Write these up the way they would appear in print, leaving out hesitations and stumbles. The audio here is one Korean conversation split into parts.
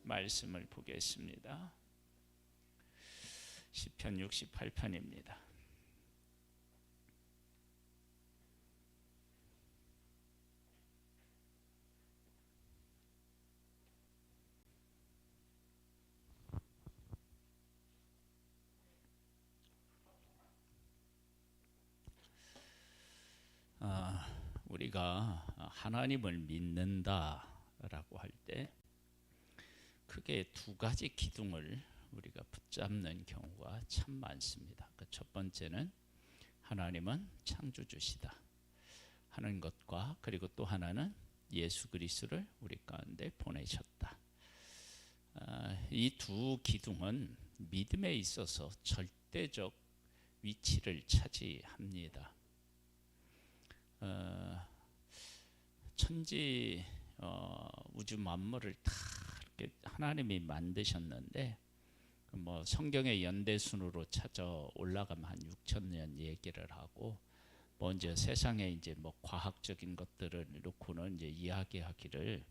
말씀을 보겠습니다. 시편 68편입니다. 우리가 하나님을 믿는다라고 할 때 크게 두 가지 기둥을 우리가 붙잡는 경우가 참 많습니다. 그 첫 번째는 하나님은 창조주시다 하는 것과, 그리고 또 하나는 예수 그리스도를 우리 가운데 보내셨다. 이 두 기둥은 믿음에 있어서 절대적 위치를 차지합니다. 천지 우주 만물을 다 이렇게 하나님이 만드셨는데, 뭐 성경의 연대순으로 찾아 올라가면 한 6,000년 얘기를 하고, 뭐 이제 세상에 이제 뭐 과학적인 것들을 놓고는 이제 이야기하기를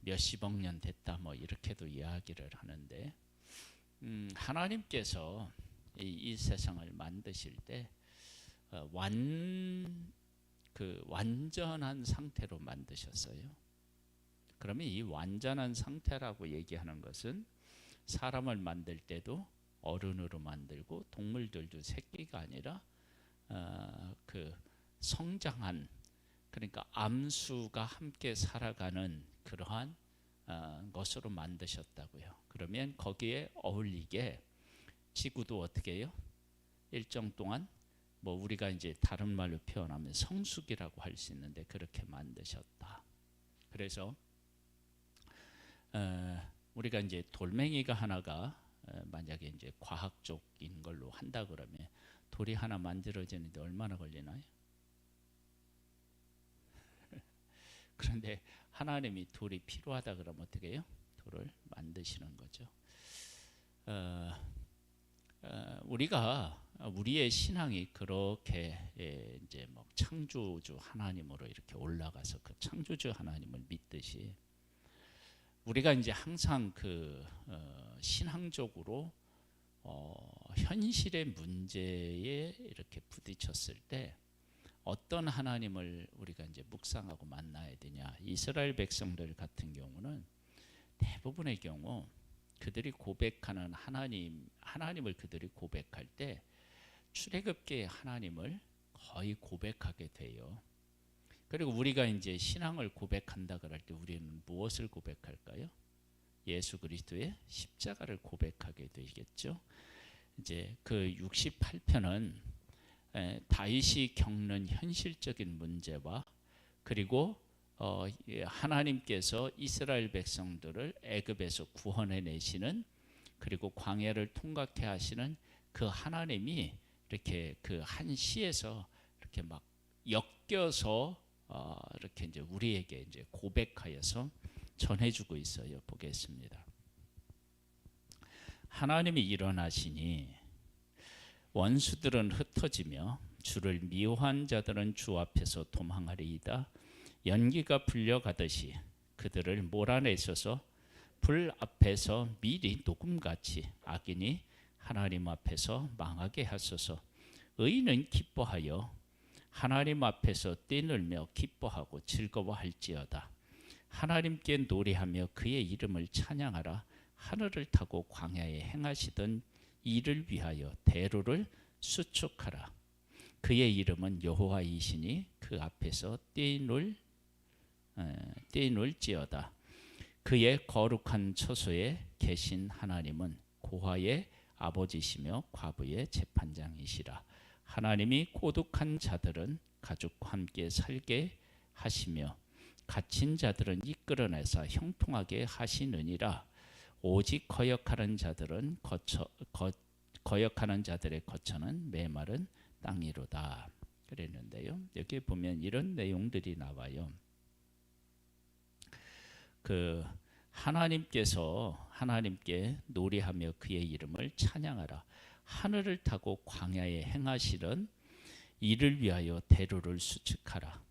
몇십억 년 됐다 뭐 이렇게도 이야기를 하는데, 하나님께서 이 세상을 만드실 때 완전한 상태로 만드셨어요. 그러면 이 완전한 상태라고 얘기하는 것은 사람을 만들 때도 어른으로 만들고, 동물들도 새끼가 아니라 그 성장한, 그러니까 암수가 함께 살아가는 그러한 것으로 만드셨다고요. 그러면 거기에 어울리게 지구도 어떻게 해요? 일정 동안 뭐 우리가 이제 다른 말로 표현하면 성숙이라고 할 수 있는데 그렇게 만드셨다. 그래서 우리가 이제 돌멩이가 하나가 만약에 이제 과학적인 걸로 한다 그러면 돌이 하나 만들어지는데 얼마나 걸리나요? 그런데 하나님이 돌이 필요하다 그러면 어떻게 해요? 돌을 만드시는 거죠. 우리가 우리의 신앙이 그렇게 이제 뭐 창조주 하나님으로 이렇게 올라가서 그 창조주 하나님을 믿듯이, 우리가 이제 항상 그 신앙적으로 현실의 문제에 이렇게 부딪혔을 때 어떤 하나님을 우리가 이제 묵상하고 만나야 되냐. 이스라엘 백성들 같은 경우는 대부분의 경우 그들이 고백하는 하나님을 그들이 고백할 때 출애굽기의 하나님을 거의 고백하게 돼요. 그리고 우리가 이제 신앙을 고백한다 그럴 때 우리는 무엇을 고백할까요? 예수 그리스도의 십자가를 고백하게 되겠죠. 이제 그 68편은 다윗이 겪는 현실적인 문제와, 그리고 하나님께서 이스라엘 백성들을 애굽에서 구원해 내시는, 그리고 광야를 통과케 하시는 그 하나님이 이렇게 그 한 시에서 이렇게 막 엮여서 이렇게 이제 우리에게 이제 고백하여서 전해주고 있어요. 보겠습니다. 하나님이 일어나시니 원수들은 흩어지며 주를 미워한 자들은 주 앞에서 도망하리이다. 연기가 불려가듯이 그들을 몰아내셔서 불 앞에서 미리 녹음같이 악인이 하나님 앞에서 망하게 하소서. 의인은 기뻐하여 하나님 앞에서 뛰놀며 기뻐하고 즐거워할지어다. 하나님께 노래하며 그의 이름을 찬양하라. 하늘을 타고 광야에 행하시던 이를 위하여 대로를 수축하라. 그의 이름은 여호와이시니 그 앞에서 뛰놀지어다. 그의 거룩한 처소에 계신 하나님은 고아의 아버지시며 과부의 재판장이시라. 하나님이 고독한 자들은 가족과 함께 살게 하시며 갇힌 자들은 이끌어내사 형통하게 하시느니라. 오직 거역하는 자들의 거처는 메마른 땅이로다. 그랬는데요. 여기 보면 이런 내용들이 나와요. 그 하나님께 노래하며 그의 이름을 찬양하라. 하늘을 타고 광야에 행하시던 이를 위하여 대로를 수축하라.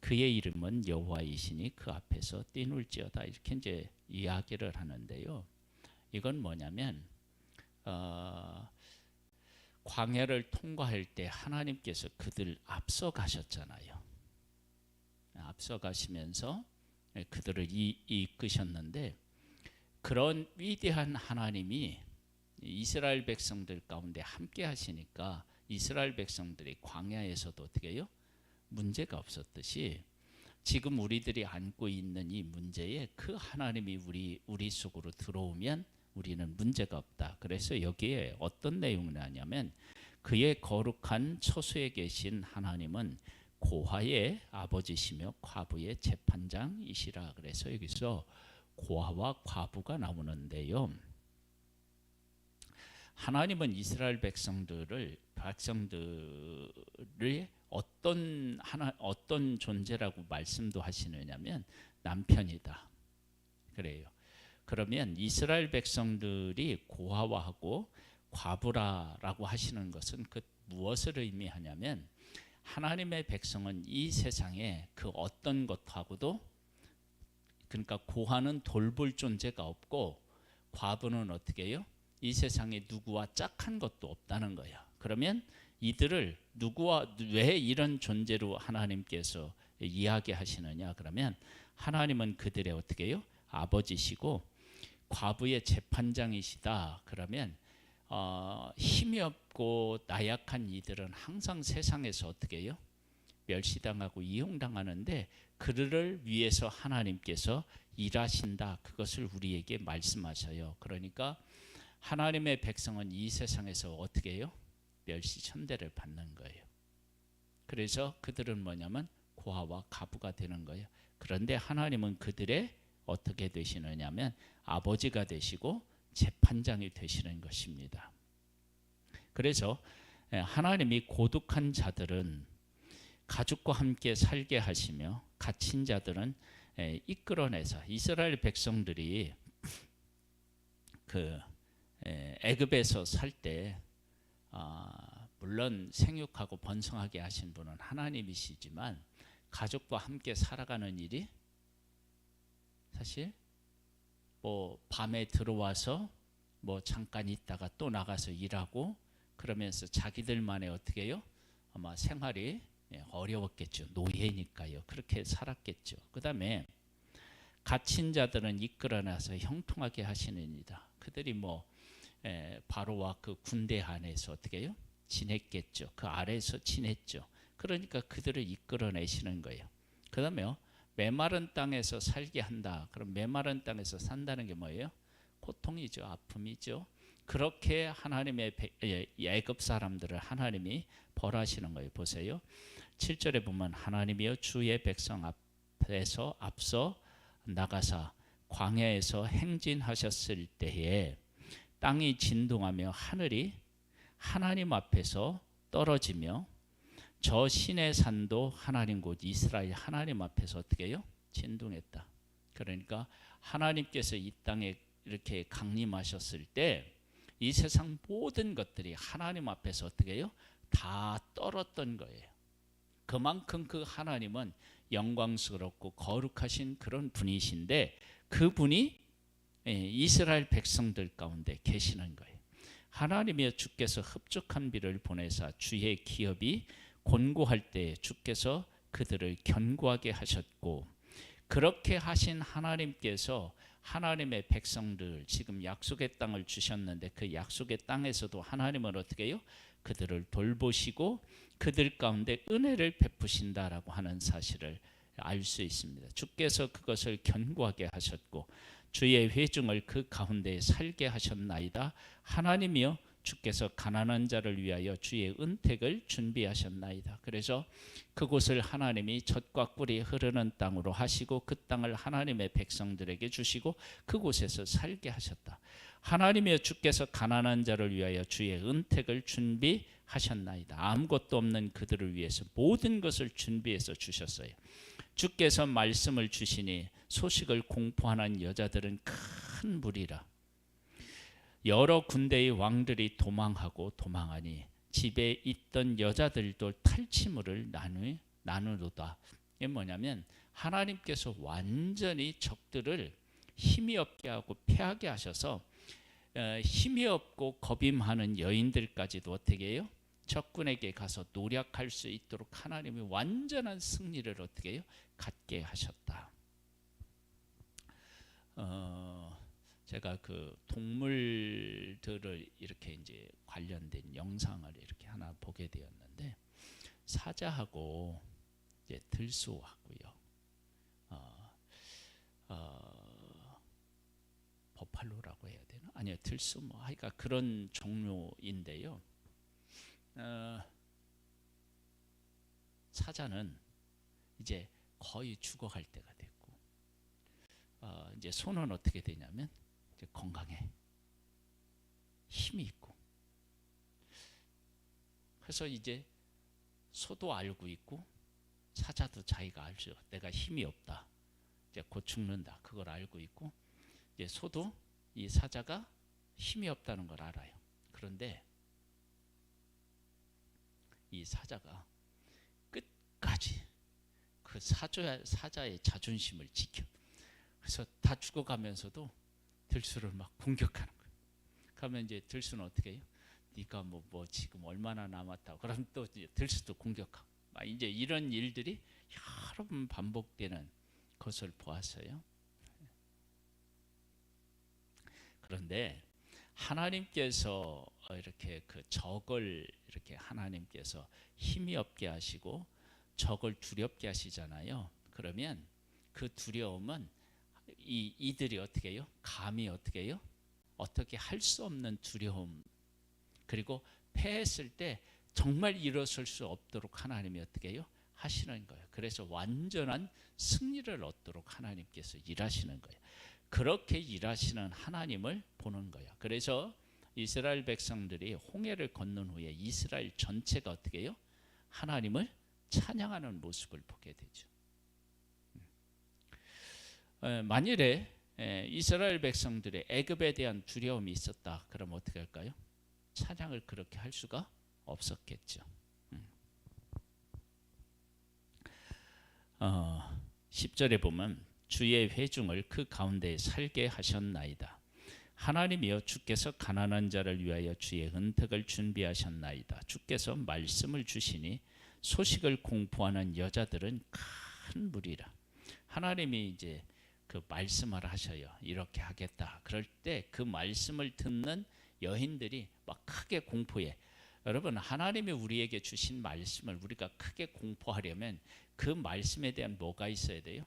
그의 이름은 여호와이시니 그 앞에서 뛰놀지어다. 이렇게 이제 이야기를 하는데요. 이건 뭐냐면 광야를 통과할 때 하나님께서 그들 앞서 가셨잖아요. 앞서 가시면서 그들을 이끄셨는데, 그런 위대한 하나님이 이스라엘 백성들 가운데 함께 하시니까 이스라엘 백성들이 광야에서도 어떻게 해요? 문제가 없었듯이 지금 우리들이 안고 있는 이 문제에 그 하나님이 우리 속으로 들어오면 우리는 문제가 없다. 그래서 여기에 어떤 내용이 나냐면, 그의 거룩한 처소에 계신 하나님은 고아의 아버지시며 과부의 재판장이시라. 그래서 여기서 고아와 과부가 나오는데요. 하나님은 이스라엘 백성들의 어떤 존재라고 말씀도 하시느냐면 남편이다. 그래요. 그러면 이스라엘 백성들이 고아와하고 과부라라고 하시는 것은 그 무엇을 의미하냐면, 하나님의 백성은 이 세상에 그 어떤 것하고도, 그러니까 고아는 돌볼 존재가 없고 과부는 어떻게 해요? 이 세상에 누구와 짝한 것도 없다는 거야. 그러면 이들을 왜 이런 존재로 하나님께서 이야기하시느냐? 그러면 하나님은 그들의 어떻게 해요? 아버지시고 과부의 재판장이시다. 그러면 힘이 없고 나약한 이들은 항상 세상에서 어떻게 해요? 멸시당하고 이용당하는데, 그들을 위해서 하나님께서 일하신다. 그것을 우리에게 말씀하셔요. 그러니까 하나님의 백성은 이 세상에서 어떻게 해요? 멸시천대를 받는 거예요. 그래서 그들은 뭐냐면 고아와 과부가 되는 거예요. 그런데 하나님은 그들의 어떻게 되시느냐면 아버지가 되시고 재판장이 되시는 것입니다. 그래서 하나님이 고독한 자들은 가족과 함께 살게 하시며 갇힌 자들은 이끌어내서, 이스라엘 백성들이 그 애굽에서 살 때 물론 생육하고 번성하게 하신 분은 하나님이시지만 가족과 함께 살아가는 일이 사실 뭐 밤에 들어와서 뭐 잠깐 있다가 또 나가서 일하고 그러면서 자기들만의 어떻게 해요? 아마 생활이 어려웠겠죠. 노예니까요. 그렇게 살았겠죠. 그 다음에 갇힌 자들은 이끌어내서 형통하게 하시느니라. 그들이 뭐 바로와 그 군대 안에서 어떻게 해요? 지냈겠죠. 그 아래에서 지냈죠. 그러니까 그들을 이끌어내시는 거예요. 그 다음에요, 메마른 땅에서 살게 한다. 그럼 메마른 땅에서 산다는 게 뭐예요? 고통이죠. 아픔이죠. 그렇게 하나님의 애굽 사람들을 하나님이 벌하시는 거예요. 보세요. 7절에 보면 하나님이여 주의 백성 앞에서 앞서 나가사 광야에서 행진하셨을 때에 땅이 진동하며 하늘이 하나님 앞에서 떨어지며 저 시내 산도 하나님 곧 이스라엘 하나님 앞에서 어떻게 해요? 진동했다. 그러니까 하나님께서 이 땅에 이렇게 강림하셨을 때 이 세상 모든 것들이 하나님 앞에서 어떻게 해요? 다 떨었던 거예요. 그만큼 그 하나님은 영광스럽고 거룩하신 그런 분이신데, 그분이 이스라엘 백성들 가운데 계시는 거예요. 하나님이여 주께서 흡족한 비를 보내사 주의 기업이 곤고할 때 주께서 그들을 견고하게 하셨고, 그렇게 하신 하나님께서 하나님의 백성들, 지금 약속의 땅을 주셨는데 그 약속의 땅에서도 하나님은 어떻게 해요? 그들을 돌보시고 그들 가운데 은혜를 베푸신다라고 하는 사실을 알 수 있습니다. 주께서 그것을 견고하게 하셨고 주의 회중을 그 가운데 살게 하셨나이다. 하나님이여 주께서 가난한 자를 위하여 주의 은택을 준비하셨나이다. 그래서 그곳을 하나님이 젖과 꿀이 흐르는 땅으로 하시고 그 땅을 하나님의 백성들에게 주시고 그곳에서 살게 하셨다. 하나님이여 주께서 가난한 자를 위하여 주의 은택을 준비하셨나이다. 아무것도 없는 그들을 위해서 모든 것을 준비해서 주셨어요. 주께서 말씀을 주시니 소식을 공포하는 여자들은 큰 무리라. 여러 군대의 왕들이 도망하고 도망하니 집에 있던 여자들도 탈취물을 나누도다. 이게 뭐냐면 하나님께서 완전히 적들을 힘이 없게 하고 패하게 하셔서 힘이 없고 겁임하는 여인들까지도 어떻게 해요? 적군에게 가서 노력할 수 있도록 하나님이 완전한 승리를 어떻게 해요? 갖게 하셨다. 제가 그 동물들을 이렇게 이제 관련된 영상을 이렇게 하나 보게 되었는데, 사자하고 이제 들소하고요, 버팔로라고 해야 되나? 아니요, 들소 뭐 하여가 그런 종류인데요. 사자는 이제 거의 죽어갈 때가 됐고, 이제 소는 어떻게 되냐면 이제 건강해, 힘이 있고, 그래서 이제 소도 알고 있고 사자도 자기가 알죠. 내가 힘이 없다, 이제 곧 죽는다, 그걸 알고 있고, 이제 소도 이 사자가 힘이 없다는 걸 알아요. 그런데 이 사자가 끝까지 그 사자의 자존심을 지켜. 그래서 다 죽어가면서도 들소를 막 공격하는 거예요. 그러면 이제 들소는 어떻게 해요? 네가 뭐 지금 얼마나 남았다고. 그럼 또 들소도 공격하고. 이제 이런 일들이 여러 번 반복되는 것을 보았어요. 그런데 하나님께서 이렇게 그 적을 이렇게 하나님께서 힘이 없게 하시고 적을 두렵게 하시잖아요. 그러면 그 두려움은 이들이 어떻게 해요? 감히 어떻게 해요? 어떻게 할 수 없는 두려움, 그리고 패했을 때 정말 일어설 수 없도록 하나님이 어떻게 해요? 하시는 거예요. 그래서 완전한 승리를 얻도록 하나님께서 일하시는 거예요. 그렇게 일하시는 하나님을 보는 거예요. 그래서 이스라엘 백성들이 홍해를 건넌 후에 이스라엘 전체가 어떻게 해요? 하나님을 찬양하는 모습을 보게 되죠. 만일에 이스라엘 백성들의 애굽에 대한 두려움이 있었다, 그럼 어떻게 할까요? 찬양을 그렇게 할 수가 없었겠죠. 10절에 보면 주의 회중을 그 가운데에 살게 하셨나이다. 하나님이여, 주께서 가난한 자를 위하여 주의 은택을 준비하셨나이다. 주께서 말씀을 주시니 소식을 공포하는 여자들은 큰 무리라. 하나님이 이제 그 말씀을 하셔요. 이렇게 하겠다. 그럴 때 그 말씀을 듣는 여인들이 막 크게 공포해. 여러분, 하나님이 우리에게 주신 말씀을 우리가 크게 공포하려면 그 말씀에 대한 뭐가 있어야 돼요?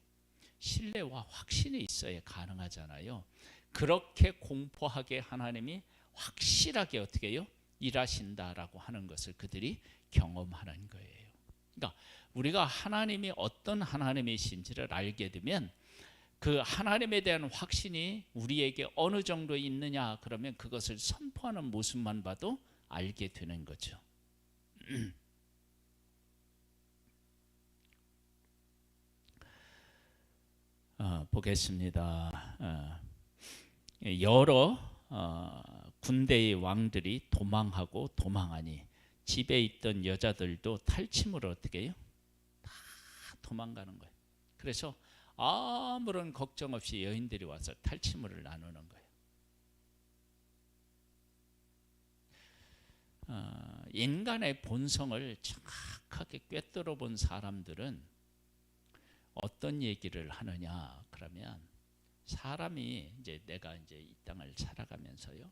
신뢰와 확신이 있어야 가능하잖아요. 그렇게 공포하게 하나님이 확실하게 어떻게 해요? 일하신다라고 하는 것을 그들이 경험하는 거예요. 그러니까 우리가 하나님이 어떤 하나님이신지를 알게 되면 그 하나님에 대한 확신이 우리에게 어느 정도 있느냐, 그러면 그것을 선포하는 모습만 봐도 알게 되는 거죠. 보겠습니다. 여러 군대의 왕들이 도망하고 도망하니 집에 있던 여자들도 탈취물을 어떻게 해요? 다 도망가는 거예요. 그래서 아무런 걱정 없이 여인들이 와서 탈취물을 나누는 거예요. 인간의 본성을 정확하게 꿰뚫어 본 사람들은 어떤 얘기를 하느냐, 그러면 사람이 이제 내가 이제 이 땅을 살아가면서요,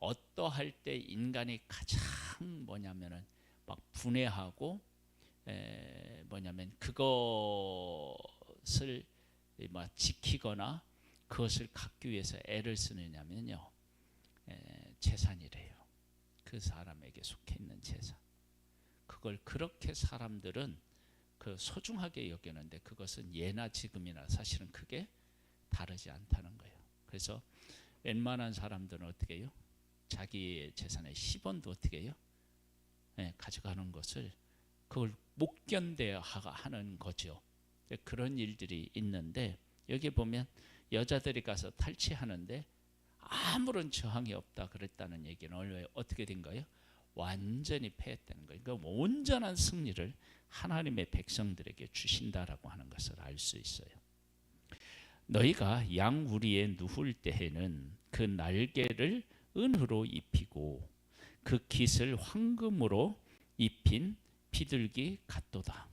어떠할 때 인간이 가장 뭐냐면은 막 분해하고 뭐냐면 그것을 막 지키거나 그것을 갖기 위해서 애를 쓰느냐면요, 재산이래요. 그 사람에게 속해 있는 재산. 그걸 그렇게 사람들은 그 소중하게 여기는데 그것은 예나 지금이나 사실은 크게 다르지 않다는 거예요. 그래서 웬만한 사람들은 어떻게 해요? 자기의 재산의 10원도 어떻게 해요? 가져가는 것을 그걸 못 견뎌야 하는 거죠. 그런 일들이 있는데 여기 보면 여자들이 가서 탈취하는데 아무런 저항이 없다 그랬다는 얘기는 어떻게 된 거예요? 완전히 패했다는 거예요. 그러니까 온전한 승리를 하나님의 백성들에게 주신다라고 하는 것을 알 수 있어요. 너희가 양 우리에 누울 때에는 그 날개를 은으로 입히고 그 깃을 황금으로 입힌 비둘기 같도다.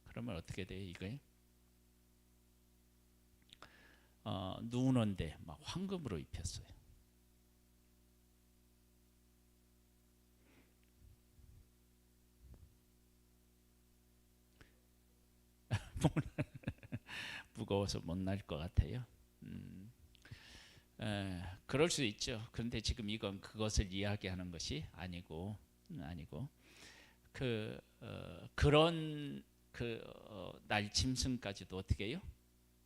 그러면 어떻게 돼요? 이거요? 누우는데 막 황금으로 입혔어요. 무거워서 못 날 것 같아요. 그럴 수 있죠. 그런데 지금 이건 그것을 이야기하는 것이 아니고 그런 날 짐승까지도 어떻게 해요?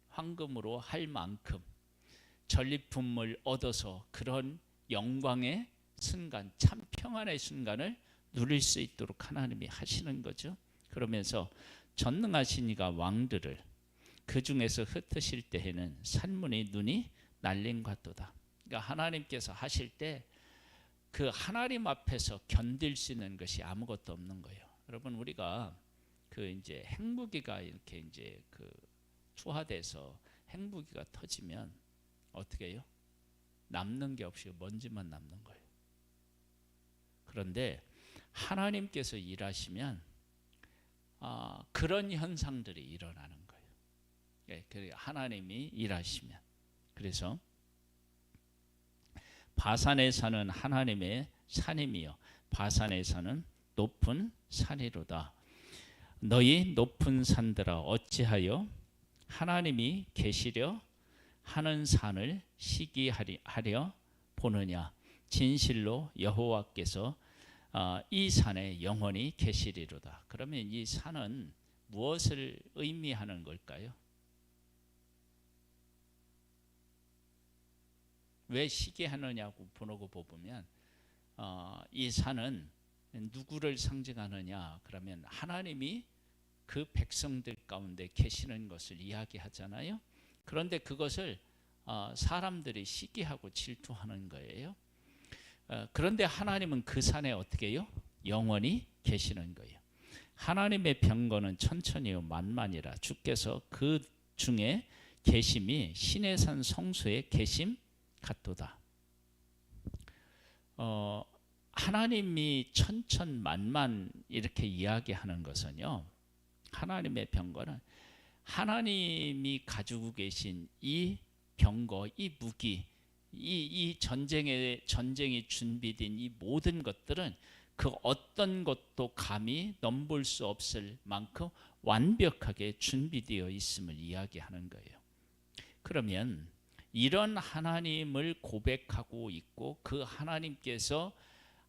황금으로 할 만큼 전리품을 얻어서 그런 영광의 순간, 참 평안의 순간을 누릴 수 있도록 하나님이 하시는 거죠. 그러면서 전능하신 이가 왕들을 그 중에서 흩으실 때에는 산문의 눈이 날린 같도다. 그러니까 하나님께서 하실 때 그 하나님 앞에서 견딜 수 있는 것이 아무것도 없는 거예요. 여러분, 우리가 그 이제 핵무기가 이렇게 이제 그 투하돼서 핵무기가 터지면 어떻게 해요? 남는 게 없이 먼지만 남는 거예요. 그런데 하나님께서 일하시면 그런 현상들이 일어나는 거예요. 하나님이 일하시면. 그래서 바산에 사는 하나님의 산임이여 바산에 사는 높은 산이로다. 너희 높은 산들아 어찌하여 하나님이 계시려 하는 산을 시기하려 보느냐. 진실로 여호와께서 이 산에 영원히 계시리로다. 그러면 이 산은 무엇을 의미하는 걸까요? 왜 시기하느냐고 보고 보면 이 산은 누구를 상징하느냐? 그러면 하나님이 그 백성들 가운데 계시는 것을 이야기하잖아요. 그런데 그것을 사람들이 시기하고 질투하는 거예요. 그런데 하나님은 그 산에 어떻게 해요? 영원히 계시는 거예요. 하나님의 병거는 천천히요 만만이라 주께서 그 중에 계심이 신의 산 성소의 계심 같도다. 하나님이 천천만만 이렇게 이야기하는 것은요, 하나님의 병거는 하나님이 가지고 계신 이 병거, 이 무기, 이 전쟁이 준비된 이 모든 것들은 그 어떤 것도 감히 넘볼 수 없을 만큼 완벽하게 준비되어 있음을 이야기하는 거예요. 그러면 이런 하나님을 고백하고 있고 그 하나님께서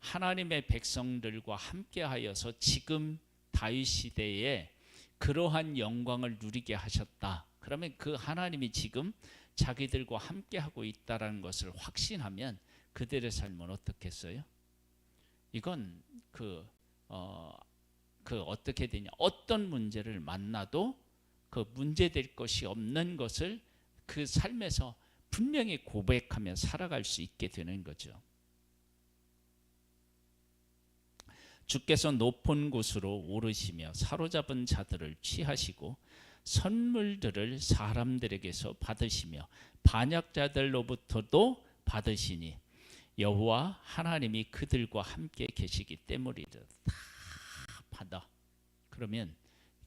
하나님의 백성들과 함께하여서 지금 다윗 시대에 그러한 영광을 누리게 하셨다. 그러면 그 하나님이 지금 자기들과 함께하고 있다는 것을 확신하면 그들의 삶은 어떻겠어요? 이건 어떻게 되냐? 어떤 문제를 만나도 그 문제될 것이 없는 것을 그 삶에서 분명히 고백하며 살아갈 수 있게 되는 거죠. 주께서 높은 곳으로 오르시며 사로잡은 자들을 취하시고 선물들을 사람들에게서 받으시며 반역자들로부터도 받으시니 여호와 하나님이 그들과 함께 계시기 때문이다. 다 받아. 그러면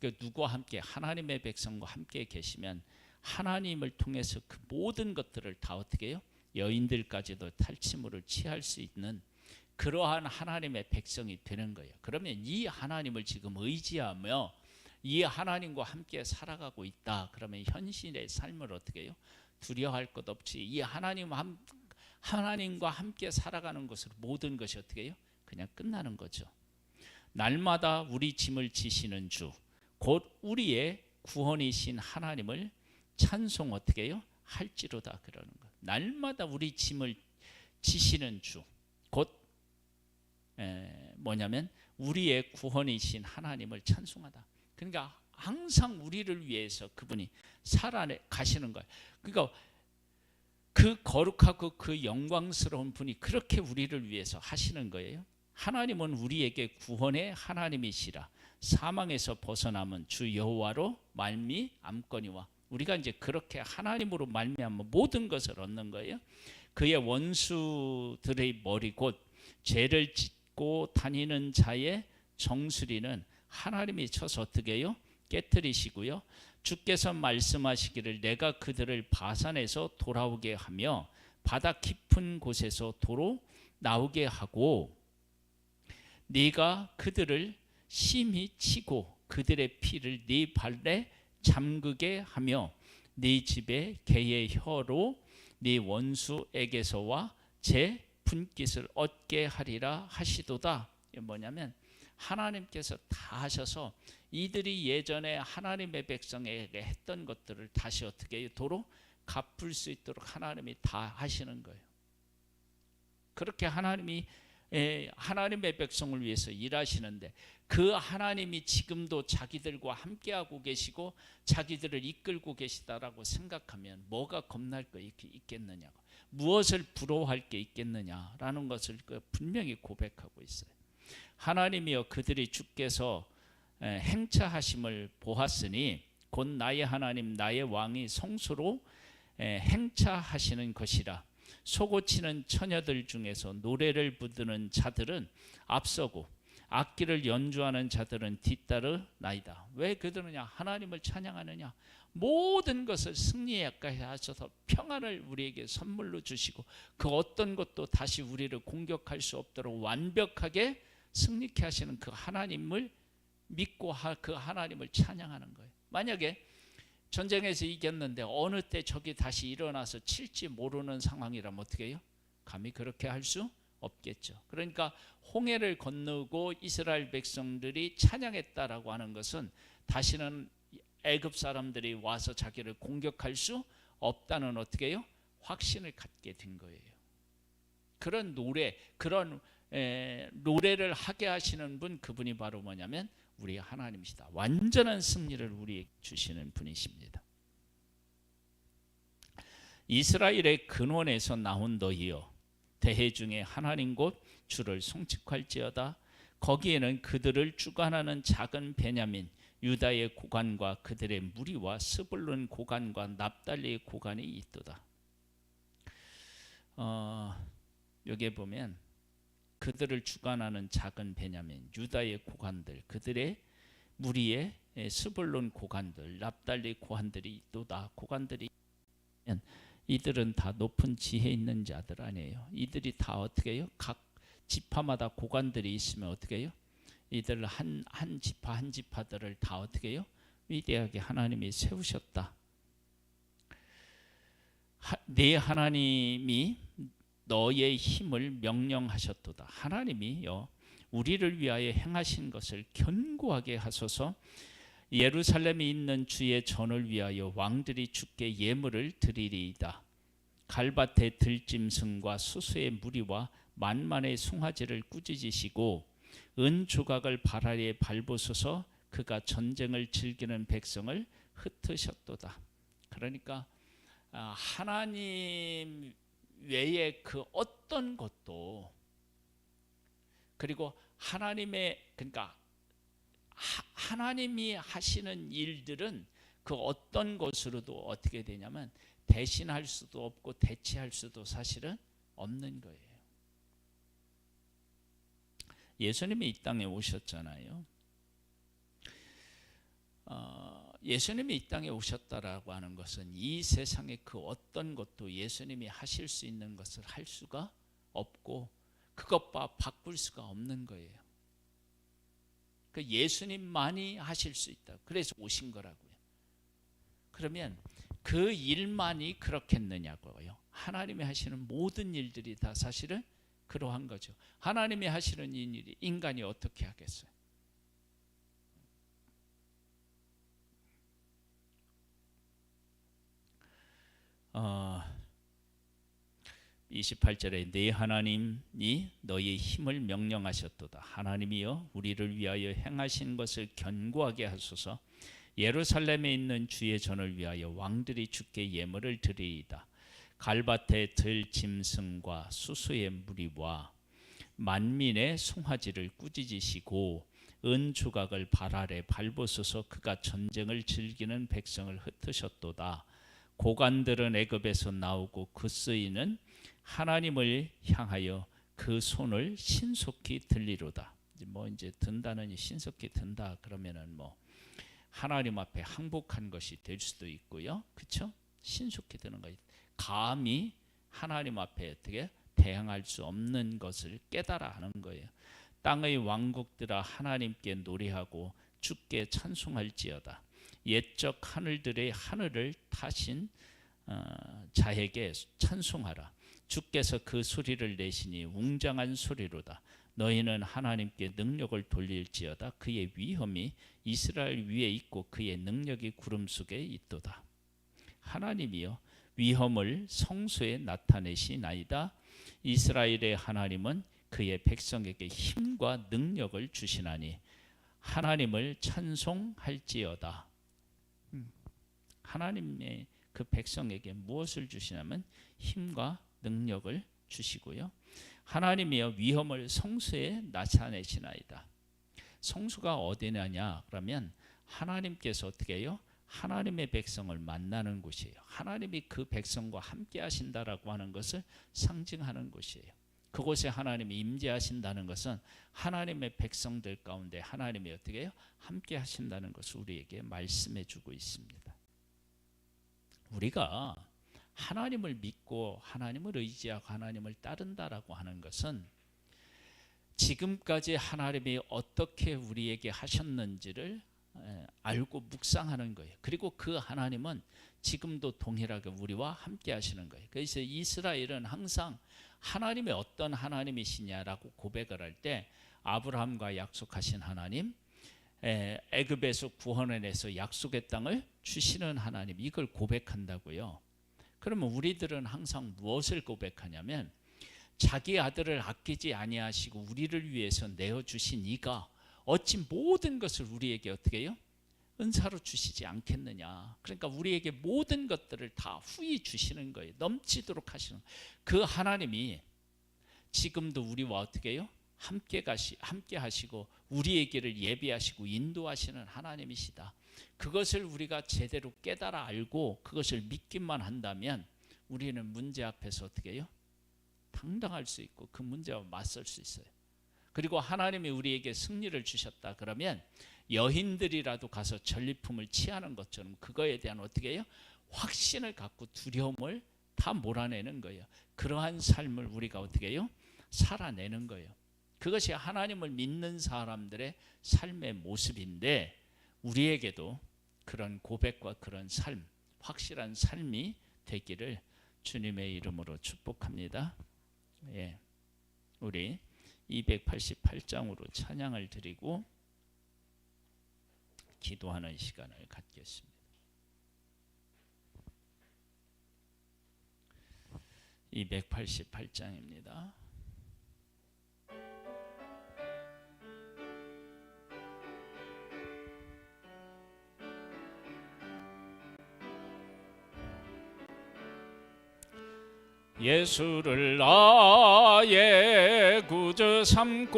누구와 함께? 하나님의 백성과 함께 계시면 하나님을 통해서 그 모든 것들을 다 어떻게 해요? 여인들까지도 탈취물을 취할 수 있는 그러한 하나님의 백성이 되는 거예요. 그러면 이 하나님을 지금 의지하며 이 하나님과 함께 살아가고 있다. 그러면 현실의 삶을 어떻게 해요? 두려워할 것 없이 이 하나님과 함께 살아가는 것으로 모든 것이 어떻게 해요? 그냥 끝나는 거죠. 날마다 우리 짐을 지시는 주, 곧 우리의 구원이신 하나님을 찬송 어떻게 해요? 할지로다 그러는 거. 날마다 우리 짐을 지시는 주, 곧 뭐냐면 우리의 구원이신 하나님을 찬송하다. 그러니까 항상 우리를 위해서 그분이 살아가시는 거예요. 그러니까 그 거룩하고 그 영광스러운 분이 그렇게 우리를 위해서 하시는 거예요. 하나님은 우리에게 구원의 하나님이시라. 사망에서 벗어남은 주 여호와로 말미암거니와. 우리가 이제 그렇게 하나님으로 말미암아 모든 것을 얻는 거예요. 그의 원수들의 머리 곧 죄를 짓고 다니는 자의 정수리는 하나님이 쳐서 어떻게 해요? 깨뜨리시고요. 주께서 말씀하시기를 내가 그들을 바산에서 돌아오게 하며 바다 깊은 곳에서 도로 나오게 하고 네가 그들을 심히 치고 그들의 피를 네 발에 잠그게 하며 네 집에 개의 혀로 네 원수에게서와 제 분깃을 얻게 하리라 하시도다. 이게 뭐냐면 하나님께서 다 하셔서 이들이 예전에 하나님의 백성에게 했던 것들을 다시 어떻게 해요? 도로 갚을 수 있도록 하나님이 다 하시는 거예요. 그렇게 하나님이 하나님의 백성을 위해서 일하시는데 그 하나님이 지금도 자기들과 함께하고 계시고 자기들을 이끌고 계시다라고 생각하면 뭐가 겁날 거 있겠느냐고, 무엇을 부러워할 게 있겠느냐라는 것을 분명히 고백하고 있어요. 하나님이여 그들이 주께서 행차하심을 보았으니 곧 나의 하나님 나의 왕이 성소로 행차하시는 것이라. 소고치는 처녀들 중에서 노래를 부르는 자들은 앞서고 악기를 연주하는 자들은 뒤따르나이다. 왜 그들은냐? 하나님을 찬양하느냐? 모든 것을 승리하게 하셔서 평안을 우리에게 선물로 주시고 그 어떤 것도 다시 우리를 공격할 수 없도록 완벽하게 승리케 하시는 그 하나님을 믿고 그 하나님을 찬양하는 거예요. 만약에 전쟁에서 이겼는데 어느 때 적이 다시 일어나서 칠지 모르는 상황이라면 어떻게 해요? 감히 그렇게 할 수 없겠죠. 그러니까 홍해를 건너고 이스라엘 백성들이 찬양했다라고 하는 것은 다시는 애굽 사람들이 와서 자기를 공격할 수 없다는 어떻게 해요? 확신을 갖게 된 거예요. 그런 그런 노래를 하게 하시는 분, 그분이 바로 뭐냐면 우리 하나님이시다. 완전한 승리를 우리에게 주시는 분이십니다. 이스라엘의 근원에서 나온 너희여 대해 중에 하나님 곧 주를 송축할지어다. 거기에는 그들을 주관하는 작은 베냐민 유다의 고관과 그들의 무리와 스불론 고관과 납달리의 고관이 있도다. 여기에 보면 그들을 주관하는 작은 베냐민 유다의 고관들 그들의 무리의 스불론 고관들 납달리 고관들이 있도다. 고관들이 이들은 다 높은 지혜 있는 자들 아니에요. 이들이 다 어떻게 해요? 각 지파마다 고관들이 있으면 어떻게 해요? 이들 한 지파 한 지파들을 다 어떻게 해요? 위대하게 하나님이 세우셨다. 네 하나님이 너의 힘을 명령하셨도다. 하나님이요 우리를 위하여 행하신 것을 견고하게 하소서. 예루살렘에 있는 주의 전을 위하여 왕들이 주께 예물을 드리리이다. 갈밭의 들짐승과 수수의 무리와 만만의 송아지를 꾸짖으시고 은 조각을 발 아래에 밟으소서. 그가 전쟁을 즐기는 백성을 흩으셨도다. 그러니까 하나님 외에 그 어떤 것도, 그리고 그러니까 하나님이 하시는 일들은 그 어떤 것으로도 어떻게 되냐면 대신할 수도 없고 대체할 수도 사실은 없는 거예요. 예수님이 이 땅에 오셨잖아요. 예수님이 이 땅에 오셨다라고 하는 것은 이 세상의 그 어떤 것도 예수님이 하실 수 있는 것을 할 수가 없고 그것과 바꿀 수가 없는 거예요. 그 예수님만이 하실 수 있다. 그래서 오신 거라고요. 그러면 그 일만이 그렇겠느냐고요. 하나님이 하시는 모든 일들이 다 사실은 그러한 거죠. 하나님이 하시는 이 일이 인간이 어떻게 하겠어요? 28절에 네 하나님이 너희의 힘을 명령하셨도다. 하나님이여 우리를 위하여 행하신 것을 견고하게 하소서. 예루살렘에 있는 주의 전을 위하여 왕들이 주께 예물을 드리이다. 갈밭의 들 짐승과 수수의 무리와 만민의 송아지를 꾸짖으시고 은주각을 발 아래 밟으소서. 그가 전쟁을 즐기는 백성을 흩으셨도다. 고관들은 애굽에서 나오고 그 쓰이는 하나님을 향하여 그 손을 신속히 들리로다. 이제 든다는 신속히 든다 그러면은 하나님 앞에 항복한 것이 될 수도 있고요, 그렇죠? 신속히 드는 거, 감히 하나님 앞에 어떻게 대항할 수 없는 것을 깨달아 하는 거예요. 땅의 왕국들아 하나님께 노래하고 주께 찬송할지어다. 옛적 하늘들의 하늘을 타신 자에게 찬송하라. 주께서 그 소리를 내시니 웅장한 소리로다. 너희는 하나님께 능력을 돌릴지어다. 그의 위엄이 이스라엘 위에 있고 그의 능력이 구름 속에 있도다. 하나님이여 위엄을 성소에 나타내시나이다. 이스라엘의 하나님은 그의 백성에게 힘과 능력을 주시나니 하나님을 찬송할지어다. 하나님의 그 백성에게 무엇을 주시냐면 힘과 능력을 주시고요. 하나님이여 위엄을 성소에 나타내시나이다. 성소가 어디냐냐 그러면 하나님께서 어떻게 해요? 하나님의 백성을 만나는 곳이에요. 하나님이 그 백성과 함께 하신다라고 하는 것을 상징하는 곳이에요. 그곳에 하나님이 임재하신다는 것은 하나님의 백성들 가운데 하나님이 어떻게 해요? 함께 하신다는 것을 우리에게 말씀해 주고 있습니다. 우리가 하나님을 믿고 하나님을 의지하고 하나님을 따른다라고 하는 것은 지금까지 하나님이 어떻게 우리에게 하셨는지를 알고 묵상하는 거예요. 그리고 그 하나님은 지금도 동일하게 우리와 함께 하시는 거예요. 그래서 이스라엘은 항상 하나님이 어떤 하나님이시냐라고 고백을 할 때 아브라함과 약속하신 하나님, 애굽에서 구원해내서 약속의 땅을 주시는 하나님, 이걸 고백한다고요. 그러면 우리들은 항상 무엇을 고백하냐면 자기 아들을 아끼지 아니하시고 우리를 위해서 내어주신 이가 어찌 모든 것을 우리에게 어떻게 해요? 은사로 주시지 않겠느냐. 그러니까 우리에게 모든 것들을 다 후히 주시는 거예요. 넘치도록 하시는 그 하나님이 지금도 우리와 어떻게 해요? 함께 하시고 우리의 길을 예비하시고 인도하시는 하나님이시다. 그것을 우리가 제대로 깨달아 알고 그것을 믿기만 한다면 우리는 문제 앞에서 어떻게 해요? 당당할 수 있고 그 문제와 맞설 수 있어요. 그리고 하나님이 우리에게 승리를 주셨다 그러면 여인들이라도 가서 전리품을 취하는 것처럼 그거에 대한 어떻게 해요? 확신을 갖고 두려움을 다 몰아내는 거예요. 그러한 삶을 우리가 어떻게 해요? 살아내는 거예요. 그것이 하나님을 믿는 사람들의 삶의 모습인데 우리에게도 그런 고백과 그런 삶, 확실한 삶이 되기를 주님의 이름으로 축복합니다. 예, 우리 288장으로 찬양을 드리고 기도하는 시간을 갖겠습니다. 288장입니다. 예수를 나의 구주 삼고